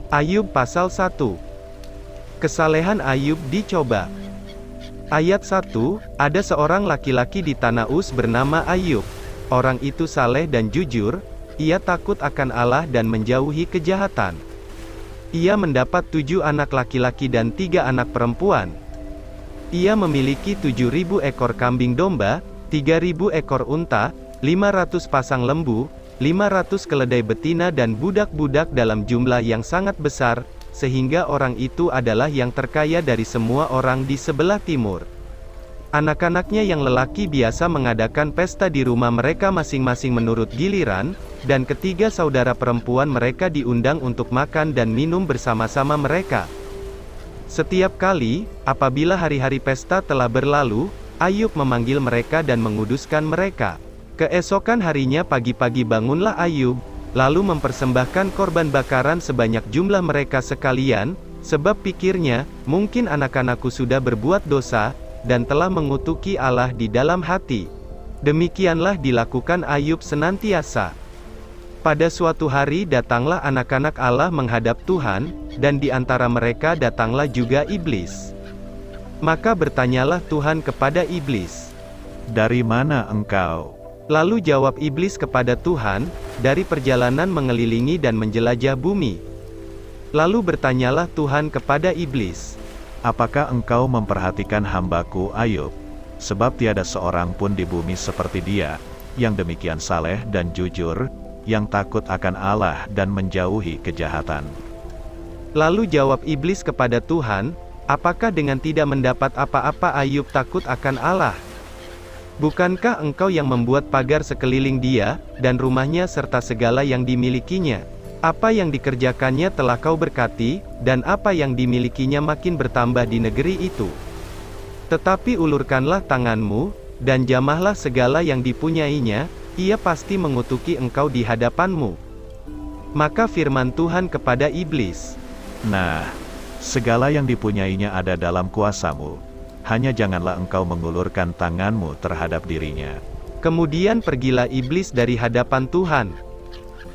Ayub pasal 1. Kesalehan Ayub dicoba. Ayat 1, ada seorang laki-laki di tanah Uz bernama Ayub. Orang itu saleh dan jujur, ia takut akan Allah dan menjauhi kejahatan. Ia mendapat 7 anak laki-laki dan 3 anak perempuan. Ia memiliki 7.000 ekor kambing domba, 3.000 ekor unta, 500 pasang lembu, 500 keledai betina dan budak-budak dalam jumlah yang sangat besar, sehingga orang itu adalah yang terkaya dari semua orang di sebelah timur. Anak-anaknya yang lelaki biasa mengadakan pesta di rumah mereka masing-masing menurut giliran, dan ketiga saudara perempuan mereka diundang untuk makan dan minum bersama-sama mereka. Setiap kali, apabila hari-hari pesta telah berlalu, Ayub memanggil mereka dan menguduskan mereka. Keesokan harinya pagi-pagi bangunlah Ayub, lalu mempersembahkan korban bakaran sebanyak jumlah mereka sekalian, sebab pikirnya, mungkin anak-anakku sudah berbuat dosa, dan telah mengutuki Allah di dalam hati. Demikianlah dilakukan Ayub senantiasa. Pada suatu hari datanglah anak-anak Allah menghadap Tuhan, dan di antara mereka datanglah juga iblis. Maka bertanyalah Tuhan kepada iblis, "Dari mana engkau?" Lalu jawab iblis kepada Tuhan, "Dari perjalanan mengelilingi dan menjelajah bumi." Lalu bertanyalah Tuhan kepada iblis, "Apakah engkau memperhatikan hambaku Ayub? Sebab tiada seorang pun di bumi seperti dia, yang demikian saleh dan jujur, yang takut akan Allah dan menjauhi kejahatan." Lalu jawab iblis kepada Tuhan, "Apakah dengan tidak mendapat apa-apa Ayub takut akan Allah? Bukankah engkau yang membuat pagar sekeliling dia, dan rumahnya serta segala yang dimilikinya? Apa yang dikerjakannya telah kau berkati, dan apa yang dimilikinya makin bertambah di negeri itu. Tetapi ulurkanlah tanganmu, dan jamahlah segala yang dipunyainya, ia pasti mengutuki engkau di hadapanmu." Maka firman Tuhan kepada iblis, "Nah, segala yang dipunyainya ada dalam kuasamu. Hanya janganlah engkau mengulurkan tanganmu terhadap dirinya." Kemudian pergilah iblis dari hadapan Tuhan.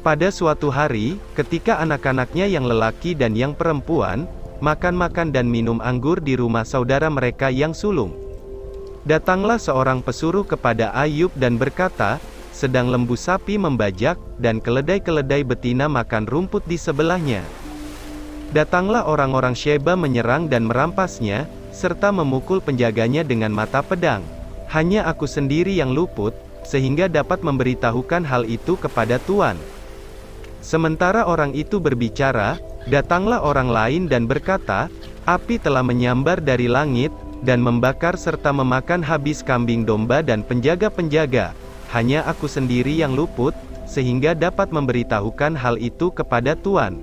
Pada suatu hari, ketika anak-anaknya yang lelaki dan yang perempuan, makan-makan dan minum anggur di rumah saudara mereka yang sulung. Datanglah seorang pesuruh kepada Ayub dan berkata, sedang lembu sapi membajak, dan keledai-keledai betina makan rumput di sebelahnya. Datanglah orang-orang Sheba menyerang dan merampasnya, serta memukul penjaganya dengan mata pedang. Hanya aku sendiri yang luput, sehingga dapat memberitahukan hal itu kepada Tuan. Sementara orang itu berbicara, datanglah orang lain dan berkata, api telah menyambar dari langit, dan membakar serta memakan habis kambing domba dan penjaga-penjaga. Hanya aku sendiri yang luput, sehingga dapat memberitahukan hal itu kepada Tuan.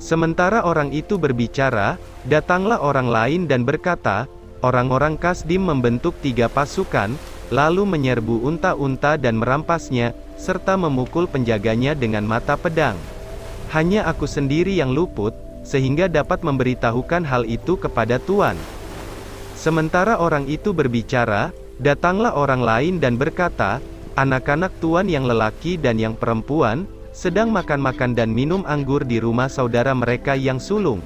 Sementara orang itu berbicara, datanglah orang lain dan berkata, orang-orang Kasdim membentuk 3 pasukan, lalu menyerbu unta-unta dan merampasnya, serta memukul penjaganya dengan mata pedang. Hanya aku sendiri yang luput, sehingga dapat memberitahukan hal itu kepada Tuan. Sementara orang itu berbicara, datanglah orang lain dan berkata, anak-anak Tuan yang lelaki dan yang perempuan, sedang makan-makan dan minum anggur di rumah saudara mereka yang sulung.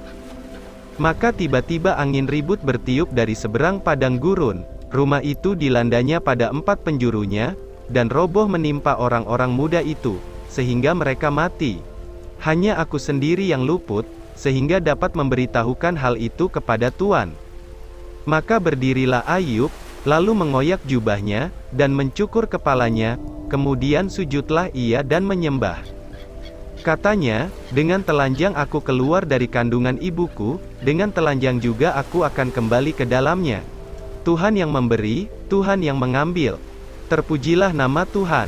Maka tiba-tiba angin ribut bertiup dari seberang padang gurun. Rumah itu dilandanya pada 4 penjurunya, dan roboh menimpa orang-orang muda itu, sehingga mereka mati. Hanya aku sendiri yang luput, sehingga dapat memberitahukan hal itu kepada Tuan. Maka berdirilah Ayub, lalu mengoyak jubahnya, dan mencukur kepalanya, kemudian sujudlah ia dan menyembah. Katanya, dengan telanjang aku keluar dari kandungan ibuku, dengan telanjang juga aku akan kembali ke dalamnya. Tuhan yang memberi, Tuhan yang mengambil. Terpujilah nama Tuhan.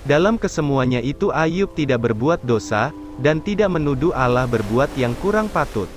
Dalam kesemuanya itu Ayub tidak berbuat dosa, dan tidak menuduh Allah berbuat yang kurang patut.